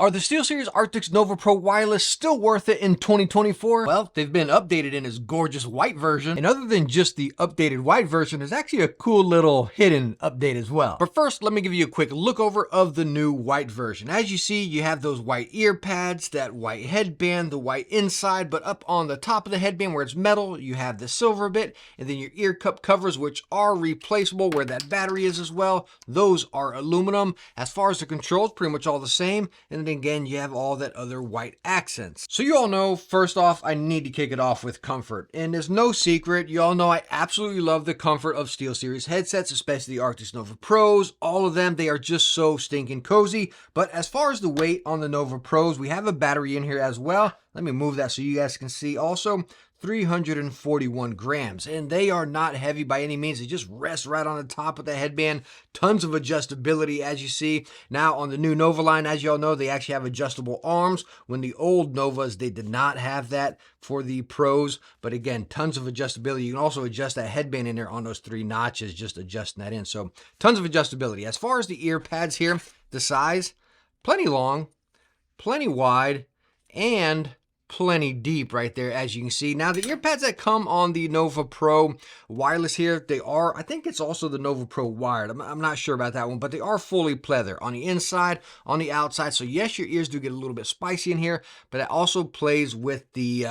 Are the SteelSeries Arctis Nove Pro wireless still worth it in 2024? Well, they've been updated in its gorgeous white version, and other than just the updated white version, there's actually a cool little hidden update as well. But first, let me give you a quick look over of the new white version. As you see, you have those white ear pads, that white headband, the white inside, but up on the top of the headband where it's metal, you have the silver bit, and then your ear cup covers, which are replaceable where that battery is as well. Those are aluminum. As far as the controls, pretty much all the same, and then again, you have all that other white accents. So you all know, first off, I need to kick it off with comfort. And there's no secret, you all know I absolutely love the comfort of SteelSeries headsets, especially the Arctis Nove Pros. All of them, they are just so stinking cozy. But as far as the weight on the Nove Pros, we have a battery in here as well. Let me move that so you guys can see also. 341 grams, and they are not heavy by any means. They just rest right on the top of the headband. Tons of adjustability, as you see. Now on the new Nova line, as you all know, they actually have adjustable arms. When the old Novas, they did not have that for the Pros, but again, tons of adjustability. You can also adjust that headband in there on those 3 notches, just adjusting that in. So tons of adjustability. As far as the ear pads here, the size, plenty long, plenty wide, and plenty deep right there, as you can see. Now the ear pads that come on the Nove Pro wireless here, they are, I think it's also the Nove Pro wired. I'm not sure about that one, but they are fully pleather on the inside, on the outside. So yes, your ears do get a little bit spicy in here, but it also plays with the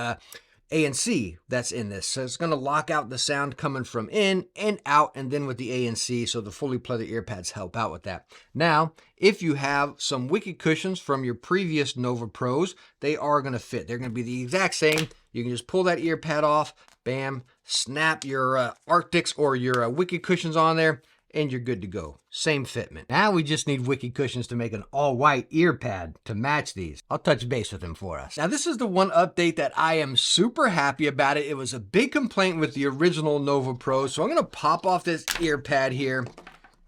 ANC that's in this. So it's going to lock out the sound coming from in and out, and then with the ANC, so the fully pleather ear pads help out with that. Now, if you have some wicked cushions from your previous Nove Pros, they are going to fit. They're going to be the exact same. You can just pull that ear pad off, bam, snap your Arctics or your wicked cushions on there, and you're good to go. Same fitment. Now we just need wicked cushions to make an all-white ear pad to match these. I'll touch base with them for us. Now this is the one update that I am super happy about it. It was a big complaint with the original Nove Pro, so I'm going to pop off this ear pad here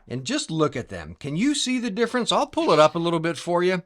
and just look at them. Can you see the difference? I'll pull it up a little bit for you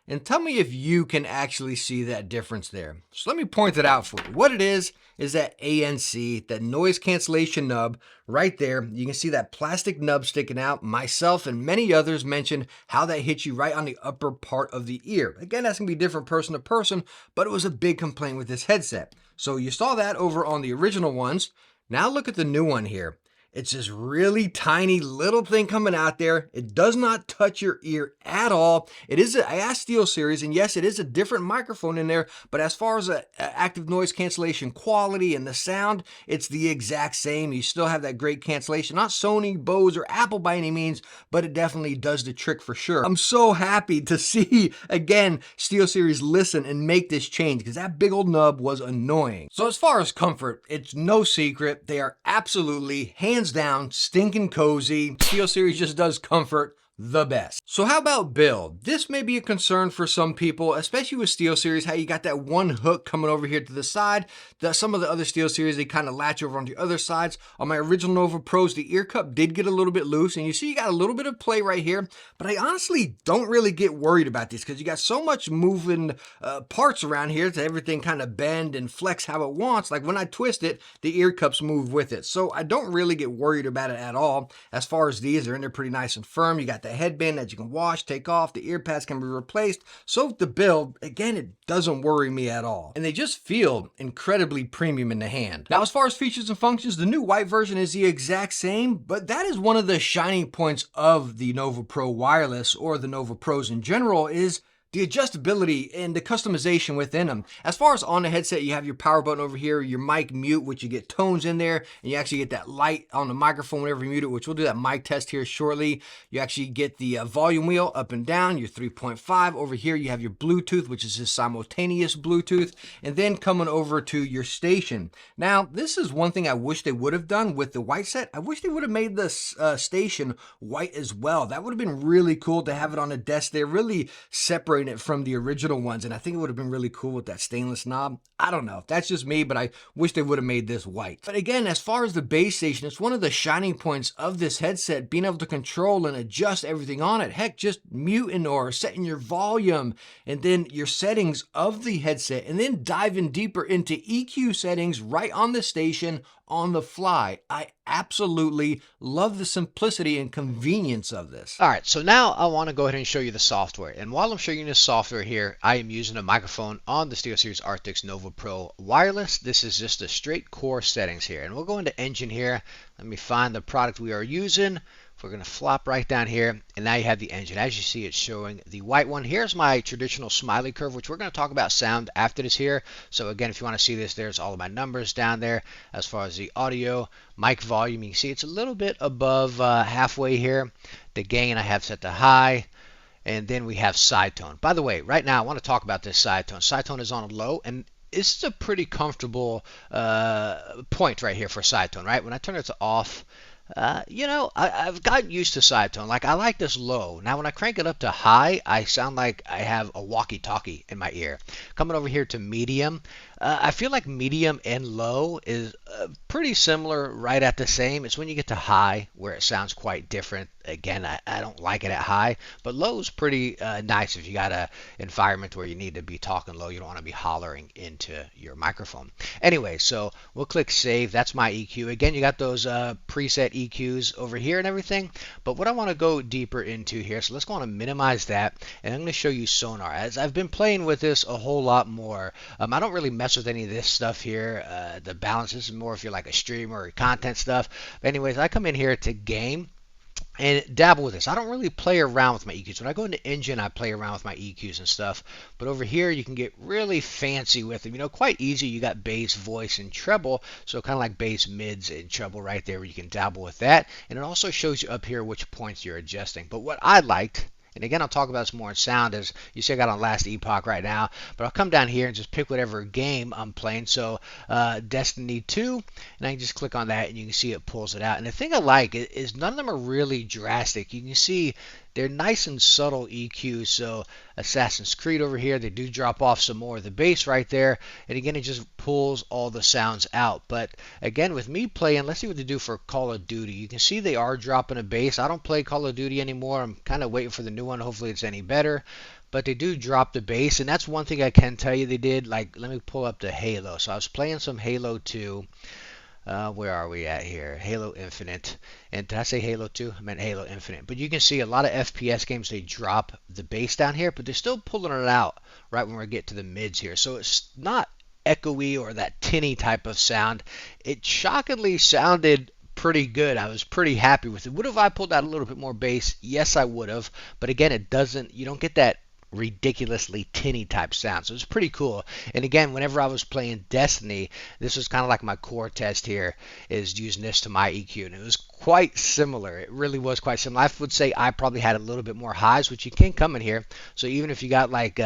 and tell me if you can actually see that difference there. So let me point it out for you. What it is that ANC, that noise cancellation nub right there. You can see that plastic nub sticking out. Myself and many others mentioned how that hits you right on the upper part of the ear. Again, that's going to be different person to person, but it was a big complaint with this headset. So you saw that over on the original ones. Now look at the new one here. It's this really tiny little thing coming out there. It does not touch your ear at all. It is I asked SteelSeries, and yes, it is a different microphone in there, but as far as active noise cancellation quality and the sound, it's the exact same. You still have that great cancellation. Not Sony, Bose, or Apple by any means, but it definitely does the trick for sure. I'm so happy to see, again, SteelSeries listen and make this change, because that big old nub was annoying. So as far as comfort, it's no secret. They are absolutely hands down stinking cozy. SteelSeries just does comfort the best. So how about build? This may be a concern for some people, especially with SteelSeries, how you got that one hook coming over here to the side. Some of the other SteelSeries, they kind of latch over on the other sides. On my original Nove Pros, the ear cup did get a little bit loose, and you see you got a little bit of play right here, but I honestly don't really get worried about this because you got so much moving parts around here to everything kind of bend and flex how it wants. Like when I twist it, the ear cups move with it. So I don't really get worried about it at all. As far as these, they're in there pretty nice and firm. You got the headband that you can wash, take off, the ear pads can be replaced. So the build, again, it doesn't worry me at all. And they just feel incredibly premium in the hand. Now, as far as features and functions, the new white version is the exact same, but that is one of the shining points of the Nove Pro wireless, or the Nove Pros in general, is the adjustability and the customization within them. As far as on the headset, you have your power button over here, your mic mute, which you get tones in there, and you actually get that light on the microphone whenever you mute it, which we'll do that mic test here shortly. You actually get the volume wheel up and down, your 3.5. Over here, you have your Bluetooth, which is a simultaneous Bluetooth, and then coming over to your station. Now, this is one thing I wish they would have done with the white set. I wish they would have made the station white as well. That would have been really cool to have it on the desk there, really separating it from the original ones, and I think it would have been really cool with that stainless knob. I don't know, that's just me, but I wish they would have made this white. But again, as far as the base station, it's one of the shining points of this headset, being able to control and adjust everything on it. Heck, just muting or setting your volume, and then your settings of the headset, and then diving deeper into EQ settings right on the station, on the fly. I absolutely love the simplicity and convenience of this. All right, so now I want to go ahead and show you the software. And while I'm showing you the software here, I am using a microphone on the SteelSeries Arctis Nove Pro wireless. This is just the straight core settings here. And we'll go into Engine here. Let me find the product we are using. We're going to flop right down here, and now you have the engine. As you see, it's showing the white one. Here's my traditional smiley curve, which we're going to talk about sound after this here. So again, if you want to see this, there's all of my numbers down there. As far as the audio, mic volume, you can see it's a little bit above halfway here. The gain I have set to high. And then we have side tone. By the way, right now I want to talk about this side tone. Side tone is on low, and this is a pretty comfortable point right here for side tone, right? When I turn it to off, I've gotten used to side tone. Like, I like this low. Now, when I crank it up to high, I sound like I have a walkie-talkie in my ear. Coming over here to medium, I feel like medium and low is pretty similar, right at the same. It's when you get to high where it sounds quite different. Again, I don't like it at high, but low is pretty nice if you got an environment where you need to be talking low. You don't want to be hollering into your microphone. Anyway, so we'll click save. That's my EQ. Again, you got those preset EQs over here and everything, but what I want to go deeper into here, so let's go on and minimize that, and I'm going to show you Sonar. As I've been playing with this a whole lot more, I don't really mess with any of this stuff here. The balance is more if you're like a streamer or content stuff. But anyways, I come in here to game and dabble with this. I don't really play around with my EQs. When I go into Engine, I play around with my EQs and stuff. But over here, you can get really fancy with them. Quite easy. You got bass, voice, and treble. So kind of like bass, mids, and treble right there where you can dabble with that. And it also shows you up here which points you're adjusting. But what I liked, and again, I'll talk about this more in sound, as you see I got on Last Epoch right now, but I'll come down here and just pick whatever game I'm playing. So Destiny 2, and I can just click on that, and you can see it pulls it out. And the thing I like is none of them are really drastic. You can see they're nice and subtle EQs. So Assassin's Creed over here, they do drop off some more of the bass right there. And again, it just pulls all the sounds out. But again, with me playing, let's see what they do for Call of Duty. You can see they are dropping a bass. I don't play Call of Duty anymore. I'm kind of waiting for the new one. Hopefully it's any better. But they do drop the bass, and that's one thing I can tell you they did. Like, let me pull up the Halo. So I was playing some Halo 2. Where are we at here? Halo Infinite. And did I say Halo 2? I meant Halo Infinite. But you can see a lot of FPS games, they drop the bass down here, but they're still pulling it out right when we get to the mids here. So it's not echoey or that tinny type of sound. It shockingly sounded pretty good. I was pretty happy with it. Would have I pulled out a little bit more bass? Yes, I would have. But again, you don't get that ridiculously tinny type sound. So it's pretty cool. And again, whenever I was playing Destiny, this was kind of like my core test here, is using this to my EQ, and it was quite similar. It really was quite similar. I would say I probably had a little bit more highs, which you can come in here. So even if you got like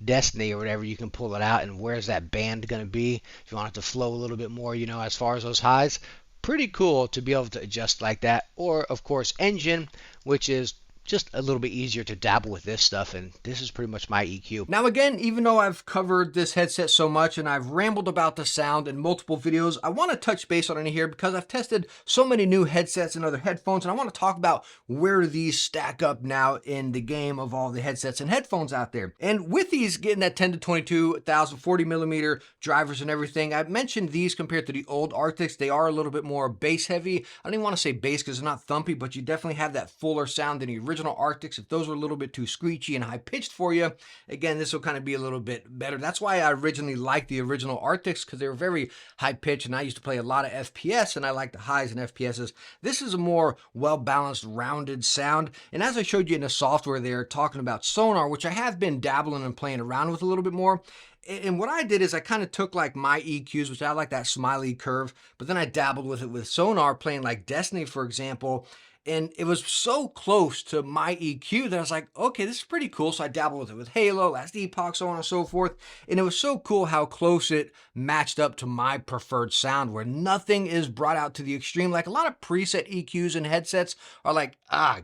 Destiny or whatever, you can pull it out. And where's that band going to be? If you want it to flow a little bit more, as far as those highs, pretty cool to be able to adjust like that. Or of course Engine, which is just a little bit easier to dabble with this stuff, and this is pretty much my EQ. Now again, even though I've covered this headset so much and I've rambled about the sound in multiple videos, I want to touch base on it here because I've tested so many new headsets and other headphones, and I want to talk about where these stack up now in the game of all the headsets and headphones out there. And with these getting that 10 to 22,000 40 millimeter drivers and everything, I've mentioned these compared to the old Arctics. They are a little bit more bass heavy. I don't even want to say bass because it's not thumpy, but you definitely have that fuller sound than the original Arctics. If those were a little bit too screechy and high pitched for you, again, this will kind of be a little bit better. That's why I originally liked the original Arctics, because they were very high pitched, and I used to play a lot of FPS, and I like the highs and FPSs. This is a more well-balanced, rounded sound. And as I showed you in the software there, talking about Sonar, which I have been dabbling and playing around with a little bit more. And what I did is I kind of took like my EQs, which I like that smiley curve, but then I dabbled with it with Sonar, playing like Destiny, for example. And it was so close to my EQ that I was like, okay, this is pretty cool. So I dabbled with it with Halo, Last Epoch, so on and so forth. And it was so cool how close it matched up to my preferred sound, where nothing is brought out to the extreme. Like a lot of preset EQs and headsets are like,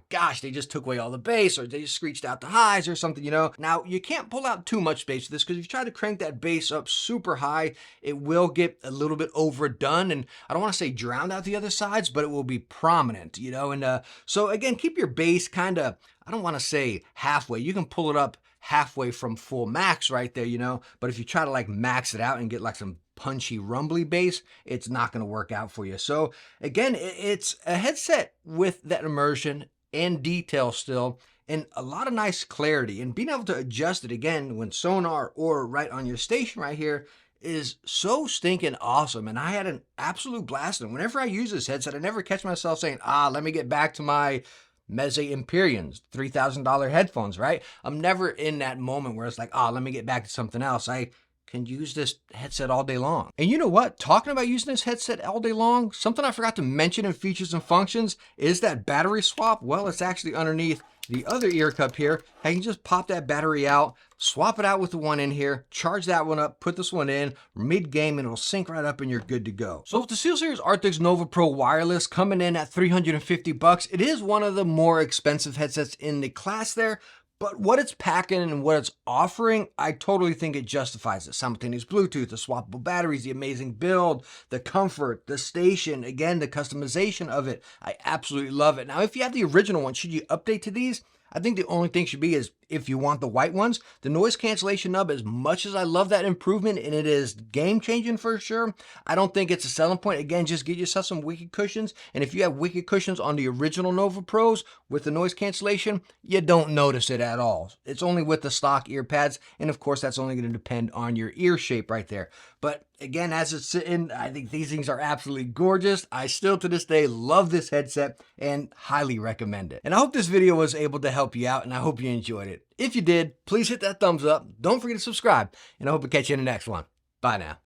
gosh, they just took away all the bass, or they just screeched out the highs or something, Now, you can't pull out too much bass with this, because if you try to crank that bass up super high, it will get a little bit overdone. And I don't want to say drowned out the other sides, but it will be prominent, And So again, keep your bass kind of, I don't want to say halfway. You can pull it up halfway from full max right there, you know, but if you try to like max it out and get like some punchy rumbly bass, it's not going to work out for you. So again, it's a headset with that immersion and detail still, and a lot of nice clarity, and being able to adjust it again when sonar or right on your station right here is so stinking awesome. And I had an absolute blast. And whenever I use this headset, I never catch myself saying, let me get back to my Meze Empyreans, $3,000 headphones, right? I'm never in that moment where it's like, let me get back to something else. I can use this headset all day long. And you know what? Talking about using this headset all day long, something I forgot to mention in features and functions is that battery swap. Well, it's actually underneath the other ear cup here. I can just pop that battery out, swap it out with the one in here, charge that one up, put this one in mid-game, and it'll sync right up and you're good to go. So with the SteelSeries Arctis Nove Pro wireless coming in at $350, it is one of the more expensive headsets in the class there. But what it's packing and what it's offering, I totally think it justifies it. Simultaneous Bluetooth, the swappable batteries, the amazing build, the comfort, the station, again, the customization of it. I absolutely love it. Now, if you have the original one, should you update to these? I think the only thing should be is if you want the white ones, the noise cancellation nub, as much as I love that improvement and it is game changing for sure, I don't think it's a selling point. Again, just get yourself some wicked cushions. And if you have wicked cushions on the original Nove Pros with the noise cancellation, you don't notice it at all. It's only with the stock ear pads. And of course, that's only going to depend on your ear shape right there. But again, as it's sitting, I think these things are absolutely gorgeous. I still to this day love this headset and highly recommend it. And I hope this video was able to help you out, and I hope you enjoyed it. If you did, please hit that thumbs up. Don't forget to subscribe, and I hope to catch you in the next one. Bye now.